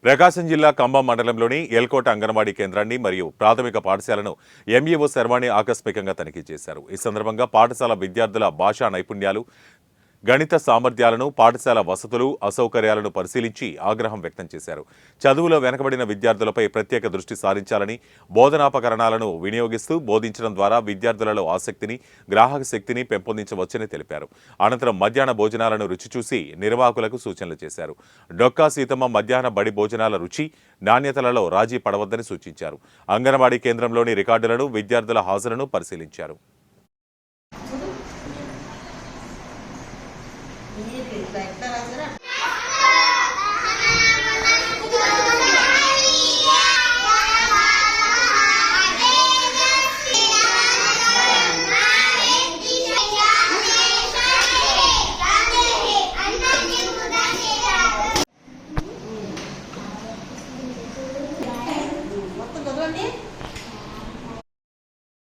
ప్రకాశం జిల్లా కంభం మండలంలోని ఎల్కోట అంగన్వాడీ కేంద్రాన్ని మరియు ప్రాథమిక పాఠశాలను ఎంఈఓ శర్వాణి ఆకస్మికంగా తనిఖీ చేశారు. ఈ సందర్భంగా పాఠశాల విద్యార్థుల భాషా నైపుణ్యాలు, గణిత సామర్థ్యాలను, పాఠశాల వసతులు, అసౌకర్యాలను పరిశీలించి ఆగ్రహం వ్యక్తం చేశారు. చదువులో వెనకబడిన విద్యార్థులపై ప్రత్యేక దృష్టి సారించాలని, బోధనాపకరణాలను వినియోగిస్తూ బోధించడం ద్వారా విద్యార్థులలో ఆసక్తిని, గ్రాహక శక్తిని పెంపొందించవచ్చని తెలిపారు. అనంతరం మధ్యాహ్న భోజనాలను రుచి చూసి నిర్వాహకులకు సూచనలు చేశారు. డొక్కా సీతమ్మ మధ్యాహ్న బడి భోజనాల రుచి, నాణ్యతలలో రాజీ పడవద్దని సూచించారు. అంగన్వాడీ కేంద్రంలోని రికార్డులను, విద్యార్థుల హాజరును పరిశీలించారు. మొత్తం చదవండి.